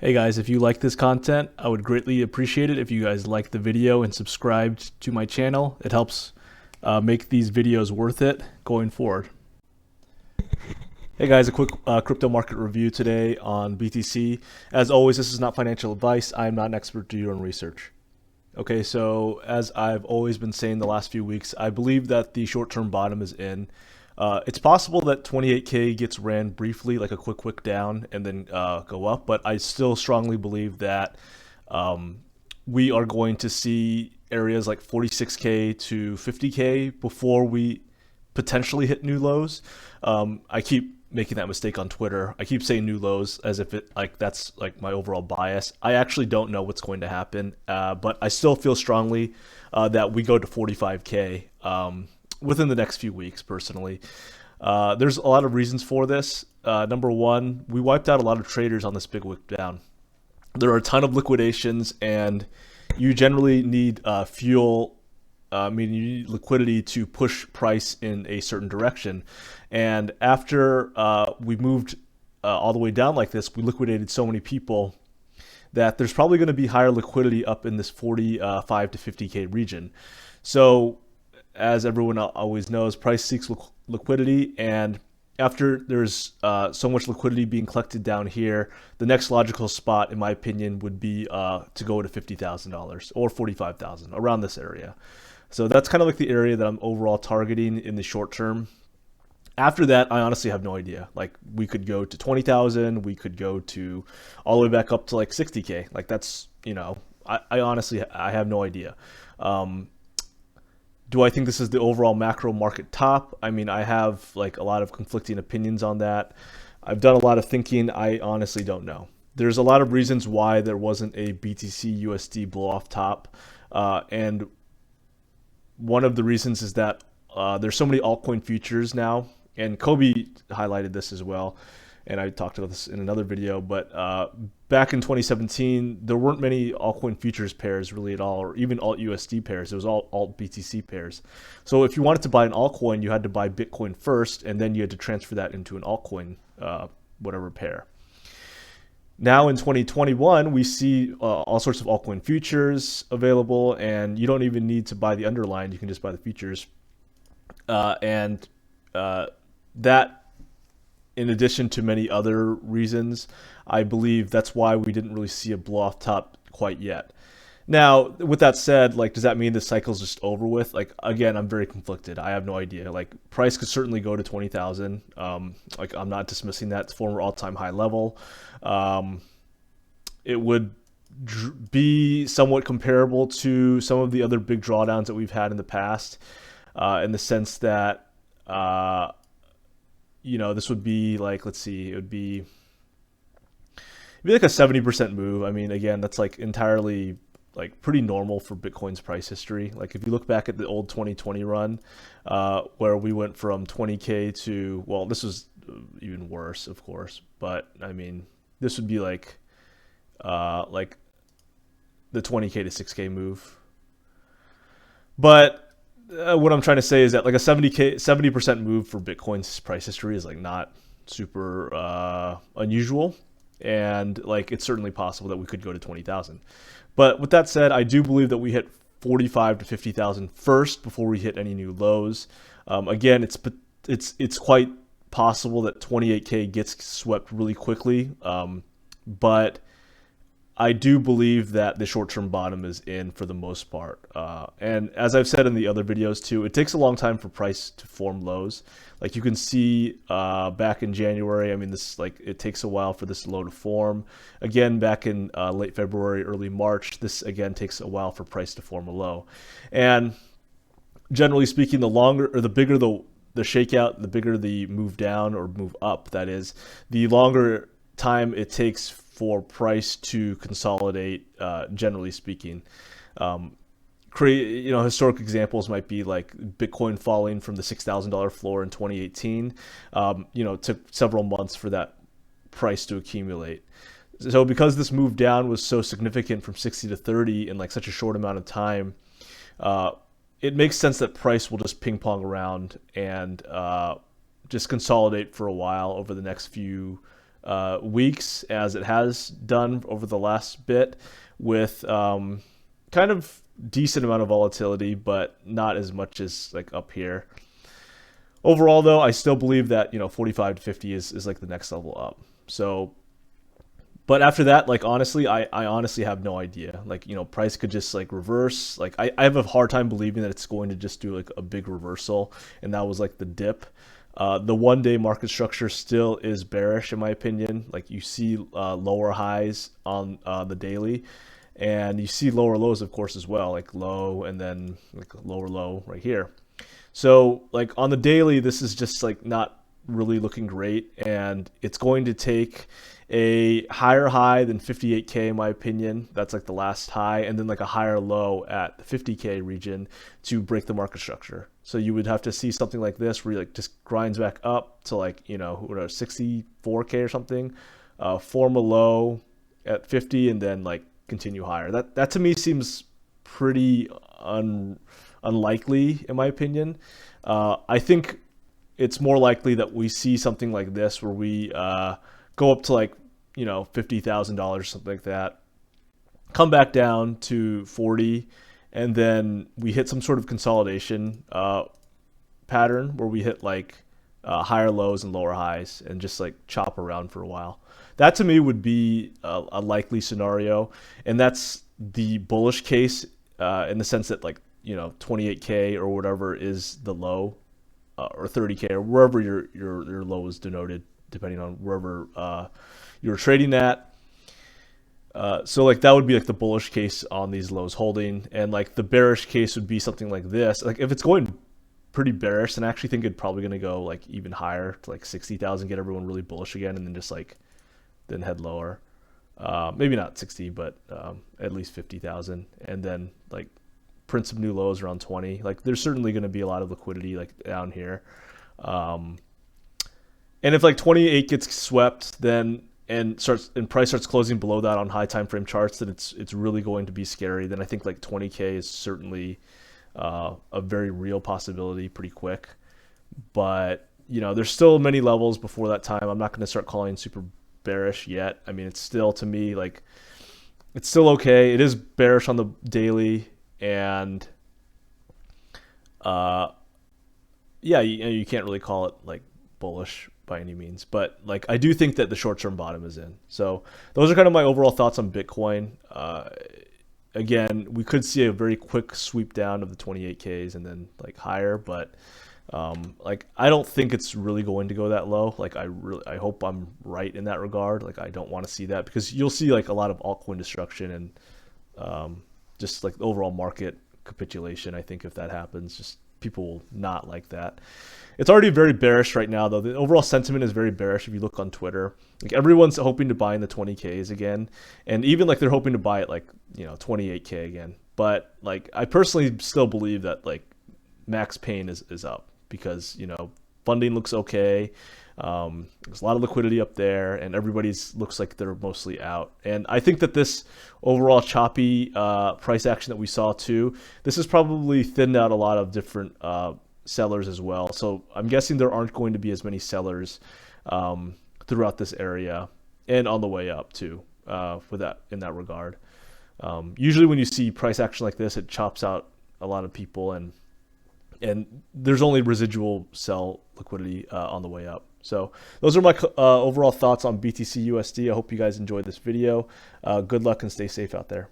Hey guys, if you like this content, I would greatly appreciate it if you guys like the video and subscribed to my channel. It helps make these videos worth it going forward. Hey guys, a quick crypto market review today on BTC. As always, this is not financial advice. I am not an expert. Do your own research. Okay, so as I've always been saying the last few weeks, I believe that the short-term bottom is in. It's possible that 28K gets ran briefly, like a quick wick down, and then go up, but I still strongly believe that we are going to see areas like 46K to 50K before we potentially hit new lows. I keep making that mistake on Twitter. I keep saying new lows as if it like that's like my overall bias. I actually don't know what's going to happen, but I still feel strongly that we go to 45K within the next few weeks. Personally, there's a lot of reasons for this. Number one, we wiped out a lot of traders on this big wick down. There are a ton of liquidations, and you generally need fuel. Meaning you need liquidity to push price in a certain direction. And after we moved all the way down like this, we liquidated so many people that there's probably going to be higher liquidity up in this 45 to 50K region. So as everyone always knows, price seeks liquidity, and after there's so much liquidity being collected down here, the next logical spot, in my opinion, would be to go to $50,000 or $45,000, around this area. So that's kind of like the area that I'm overall targeting in the short term. After that, I honestly have no idea. Like, we could go to 20,000, we could go to all the way back up to like 60K. Like, that's, I honestly, I have no idea. Do I think this is the overall macro market top? I mean, I have like a lot of conflicting opinions on that. I've done a lot of thinking. I honestly don't know. There's a lot of reasons why there wasn't a BTC USD blow off top. And one of the reasons is that there's so many altcoin futures now, and Kobe highlighted this as well, and I talked about this in another video, but back in 2017, there weren't many altcoin futures pairs really at all, or even alt USD pairs. It was all alt BTC pairs. So if you wanted to buy an altcoin, you had to buy Bitcoin first, and then you had to transfer that into an altcoin, whatever pair. Now in 2021, we see all sorts of altcoin futures available, and you don't even need to buy the underlying. You can just buy the futures. And that, in addition to many other reasons, I believe that's why we didn't really see a blow off top quite yet. Now, with that said, like, does that mean the cycle's just over with? Like, again, I'm very conflicted. I have no idea. Like, price could certainly go to 20,000. Like, I'm not dismissing that. It's former all-time high level. It would be somewhat comparable to some of the other big drawdowns that we've had in the past, in the sense that, this would be like, let's see, it'd be like a 70% move. I mean, again, that's like entirely like pretty normal for Bitcoin's price history. Like, if you look back at the old 2020 run, where we went from 20K to, well, this was even worse, of course, but I mean, this would be like the 20K to 6K move. But what I'm trying to say is that like a 70% move for Bitcoin's price history is like not super unusual, and like it's certainly possible that we could go to 20,000. But with that said, I do believe that we hit 45 to 50,000 first before we hit any new lows. Again, it's quite possible that 28K gets swept really quickly, but I do believe that the short-term bottom is in for the most part. And as I've said in the other videos too, it takes a long time for price to form lows. Like, you can see back in January, I mean, it takes a while for this low to form. Again, back in late February, early March, this again takes a while for price to form a low. And generally speaking, the longer or the bigger the shakeout, the bigger the move down or move up, that is, the longer time it takes for price to consolidate, generally speaking. Historic examples might be like Bitcoin falling from the $6,000 floor in 2018. It took several months for that price to accumulate. So because this move down was so significant from 60 to 30 in like such a short amount of time, it makes sense that price will just ping pong around and just consolidate for a while over the next few weeks, as it has done over the last bit, with kind of decent amount of volatility, but not as much as like up here. Overall, though, I still believe that 45 to 50 is like the next level up. So, but after that, like honestly, I honestly have no idea. Like price could just like reverse. Like I have a hard time believing that it's going to just do like a big reversal, and that was like the dip. The 1-day market structure still is bearish in my opinion. Like you see lower highs on the daily, and you see lower lows of course as well, like low and then like lower low right here. So like on the daily, this is just like not really looking great, and it's going to take a higher high than 58K in my opinion. That's like the last high, and then like a higher low at the 50K region to break the market structure. So you would have to see something like this where you like just grinds back up to like 64K or something, form a low at 50, and then like continue higher. That to me seems pretty unlikely in my opinion. I think it's more likely that we see something like this where we go up to like $50,000 or something like that, come back down to 40, and then we hit some sort of consolidation pattern where we hit like higher lows and lower highs and just like chop around for a while. That to me would be a likely scenario, and that's the bullish case in the sense that like 28K or whatever is the low, or 30K or wherever your low is denoted, depending on wherever you're trading at. So like that would be like the bullish case on these lows holding, and like the bearish case would be something like this. Like if it's going pretty bearish, then I actually think it's probably going to go like even higher to like 60,000, get everyone really bullish again, and then just like then head lower. Maybe not 60, but at least 50,000, and then like print some new lows around 20. Like there's certainly going to be a lot of liquidity like down here. And if like 28 gets swept, then and price starts closing below that on high time frame charts, then it's really going to be scary. Then I think like 20K is certainly a very real possibility pretty quick. But there's still many levels before that time. I'm not going to start calling super bearish yet. I mean, it's still, to me, like it's still okay. It is bearish on the daily, and yeah, you can't really call it like bullish by any means, but like I do think that the short-term bottom is in. So those are kind of my overall thoughts on Bitcoin. Again, we could see a very quick sweep down of the 28Ks and then like higher, but like I don't think it's really going to go that low. Like I hope I'm right in that regard. Like I don't want to see that, because you'll see like a lot of altcoin destruction and just like overall market capitulation. I think if that happens, just people will not like that. It's already very bearish right now, though. The overall sentiment is very bearish if you look on Twitter. Like everyone's hoping to buy in the 20Ks again, and even like they're hoping to buy at like 28K again. But like I personally still believe that like max pain is up, because funding looks okay. There's a lot of liquidity up there, and everybody's looks like they're mostly out. And I think that this overall choppy price action that we saw too, this has probably thinned out a lot of different sellers as well. So I'm guessing there aren't going to be as many sellers throughout this area and on the way up too, for that in that regard. Usually when you see price action like this, it chops out a lot of people, and there's only residual sell liquidity on the way up. So those are my overall thoughts on BTC USD. I hope you guys enjoyed this video. Good luck and stay safe out there.